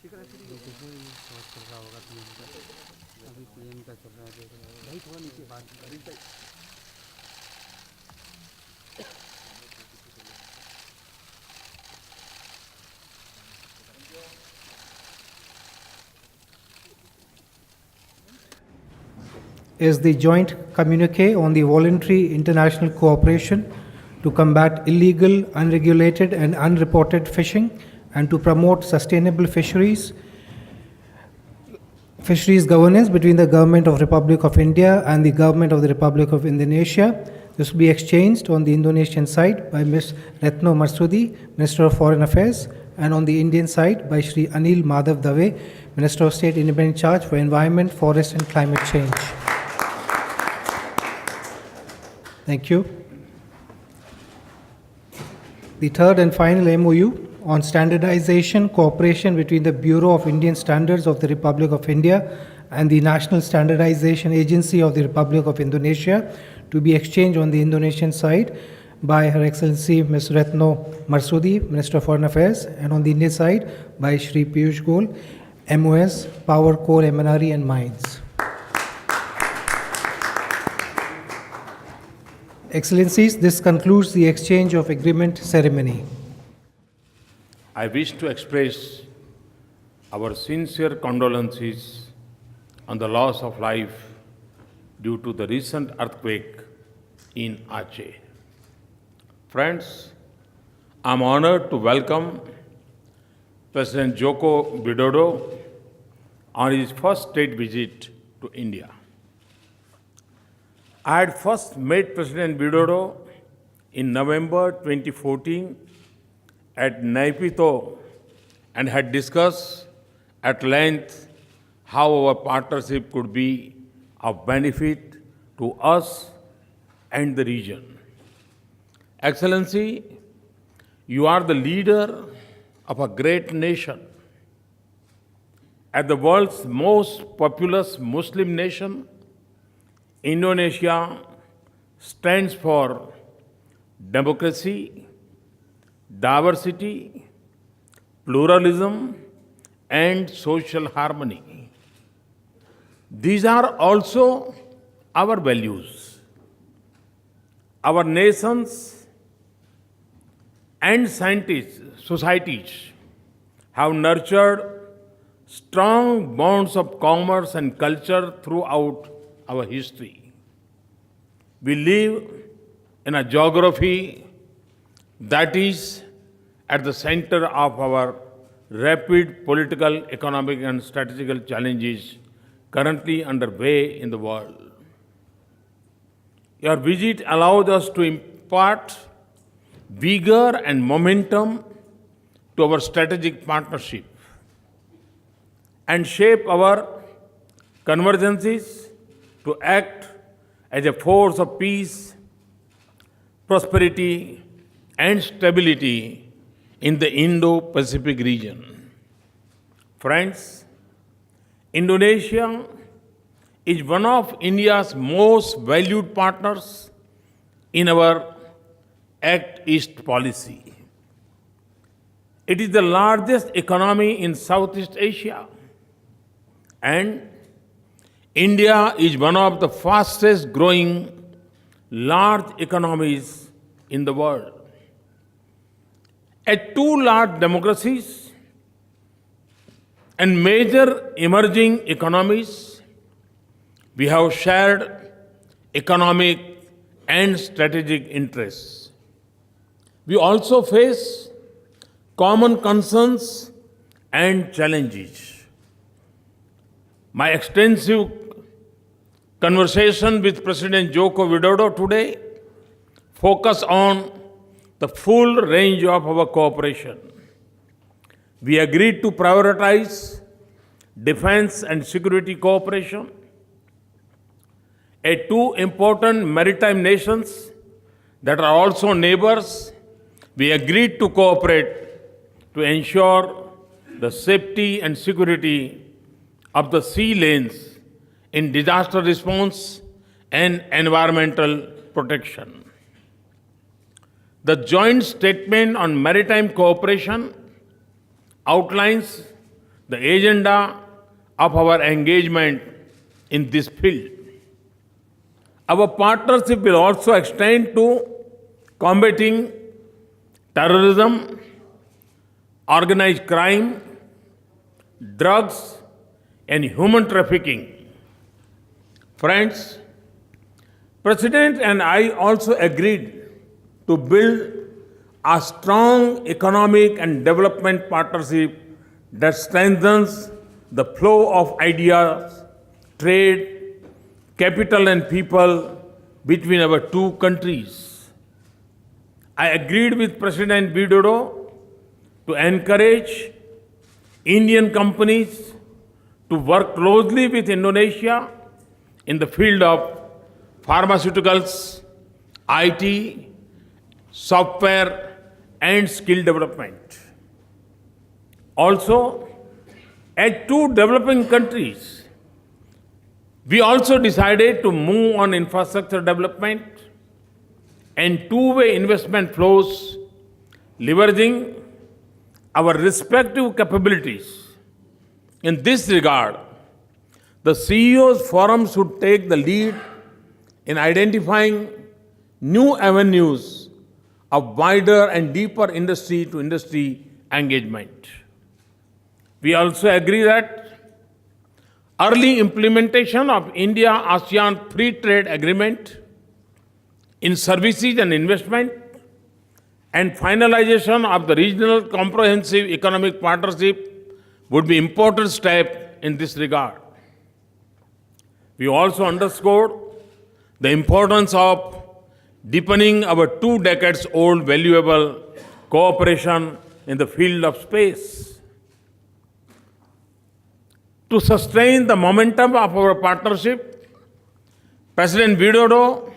देखो ये बहुत चल रहा होगा पीएम का, अभी पीएम का चल रहा है, देख रहे हो भाई थोड़ा नीचे बात। Is the joint communique on the voluntary international cooperation to combat illegal, unregulated, and unreported fishing and to promote sustainable fisheries governance between the Government of Republic of India and the Government of the Republic of Indonesia. This will be exchanged on the Indonesian side by Ms. Retno Marsudi, Minister of Foreign Affairs, and on the Indian side by Shri Anil Madhav Dave, Minister of State Independent Charge for Environment, Forest and Climate Change. Thank you. The third and final MOU on standardization cooperation between the Bureau of Indian Standards of the Republic of India and the National Standardization Agency of the Republic of Indonesia to be exchanged on the Indonesian side by Her Excellency Ms. Retno Marsudi, Minister of Foreign Affairs, and on the Indian side by Shri Piyush Goyal, MOS, Power, Coal, MNRE and Mines. Excellencies, this concludes the exchange of agreement ceremony. I wish to express our sincere condolences on the loss of life due to the recent earthquake in Aceh. Friends, I am honored to welcome President Joko Widodo on his first state visit to India. I had first met President Widodo in November 2014 at Naypyidaw and had discussed at length how our partnership could be of benefit to us and the region. Excellency, you are the leader of a great nation. As the world's most populous Muslim nation, Indonesia stands for democracy, diversity, pluralism, and social harmony. These are also our values. Our nations and societies have nurtured strong bonds of commerce and culture throughout our history. We live in a geography that is at the center of our rapid political, economic, and strategic challenges currently underway in the world. Your visit allowed us to impart vigor and momentum to our strategic partnership and shape our convergences to act as a force of peace, prosperity, and stability in the Indo-Pacific region. Friends, Indonesia is one of India's most valued partners in our Act East policy. It is the largest economy in Southeast Asia, and India is one of the fastest growing large economies in the world. As two large democracies and major emerging economies, we have shared economic and strategic interests. We also face common concerns and challenges. My extensive conversation with President Joko Widodo today focus on the full range of our cooperation. We agreed to prioritize defense and security cooperation. As two important maritime nations that are also neighbors, we agreed to cooperate to ensure the safety and security of the sea lanes in disaster response and environmental protection. The joint statement on maritime cooperation outlines the agenda of our engagement in this field. Our partnership will also extend to combating terrorism, organized crime, drugs, and human trafficking. Friends, President and I also agreed to build a strong economic and development partnership that strengthens the flow of ideas, trade, capital, and people between our two countries. I agreed with President Widodo to encourage Indian companies to work closely with Indonesia in the field of pharmaceuticals, IT, software, and skill development. Also, as two developing countries, we also decided to move on infrastructure development and two-way investment flows, leveraging our respective capabilities. In this regard, the CEOs Forum should take the lead in identifying new avenues of wider and deeper industry-to-industry engagement. We also agree that early implementation of India-ASEAN Free Trade Agreement in services and investment and finalization of the Regional Comprehensive Economic Partnership would be important step in this regard. We also underscored the importance of deepening our 2 decades old valuable cooperation in the field of space. To sustain the momentum of our partnership, President Widodo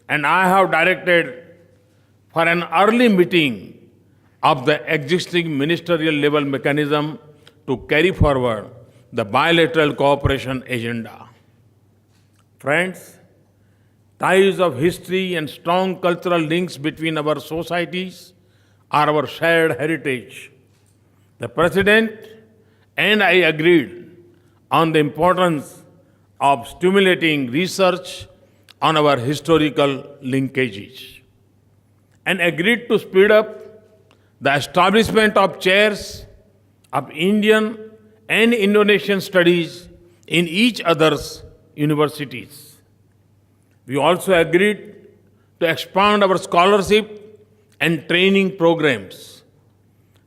and I have directed for an early meeting of the existing ministerial level mechanism to carry forward the bilateral cooperation agenda. Friends, ties of history and strong cultural links between our societies are our shared heritage. The President and I agreed on the importance of stimulating research on our historical linkages and agreed to speed up the establishment of chairs of Indian and Indonesian studies in each other's universities. We also agreed to expand our scholarship and training programs.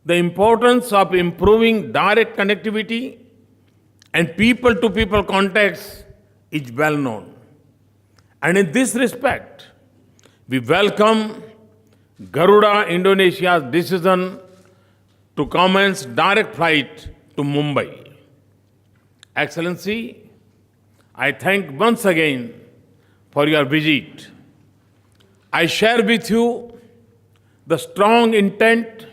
The importance of improving direct connectivity and people-to-people contacts is well known. And in this respect, we welcome Garuda Indonesia's decision to commence direct flight to Mumbai. Excellency, I thank once again for your visit. I share with you the strong intent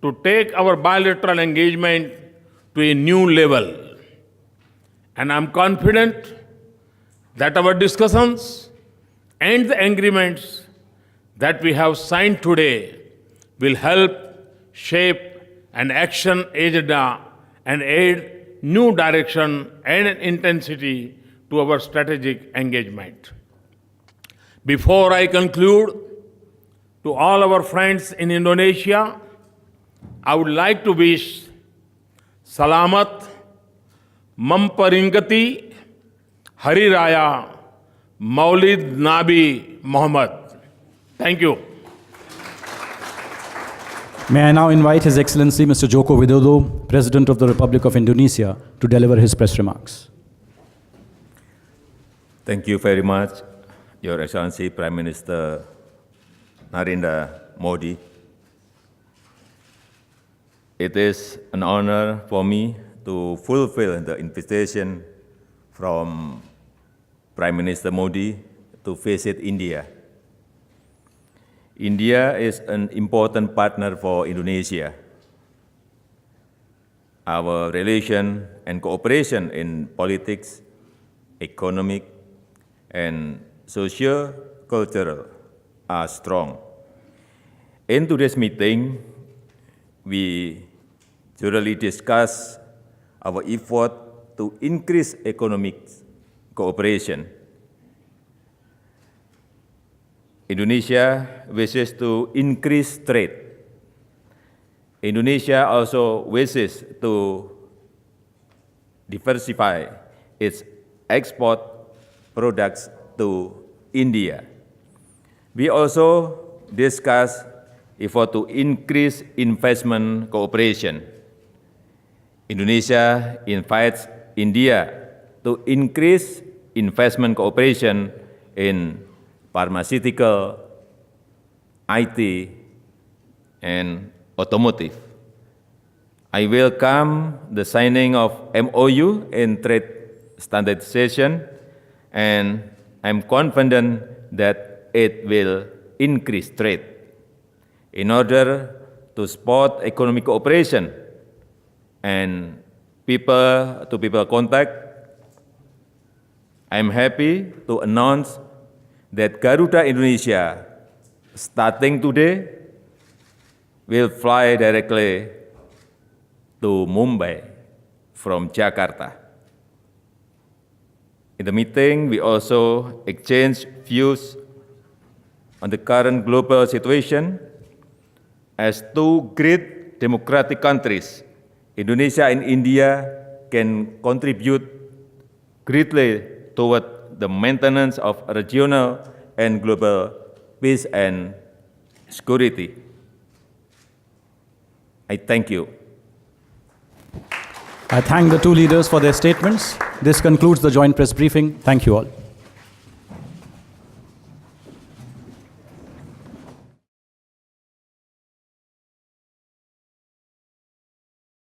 to take our bilateral engagement to a new level. And I'm confident that our discussions and the agreements that we have signed today will help shape an action agenda and add new direction and intensity to our strategic engagement. Before I conclude, to all our friends in Indonesia, I would like to wish Salamat Memperingati Hari Raya Maulid Nabi Muhammad. Thank you. May I now invite His Excellency Mr. Joko Widodo, President of the Republic of Indonesia, to deliver his press remarks. Thank you very much, Your Excellency Prime Minister Narendra Modi. It is an honor for me to fulfill the invitation from Prime Minister Modi to visit India. India is an important partner for Indonesia. Our relation and cooperation in politics, economic, and socio-cultural are strong. In today's meeting, we thoroughly discuss our effort to increase economic cooperation. Indonesia wishes to increase trade. Indonesia also wishes to diversify its export products to India. We also discuss effort to increase investment cooperation. Indonesia invites India to increase investment cooperation in pharmaceutical, IT, and automotive. I welcome the signing of MOU in trade standardization, and I'm confident that it will increase trade. In order to support economic cooperation and people-to-people contact, I'm happy to announce that Garuda Indonesia, starting today, will fly directly to Mumbai from Jakarta. In the meeting, we also exchanged views on the current global situation. As two great democratic countries, Indonesia and India can contribute greatly toward the maintenance of regional and global peace and security. I thank you. I thank the two leaders for their statements. This concludes the joint press briefing. Thank you all.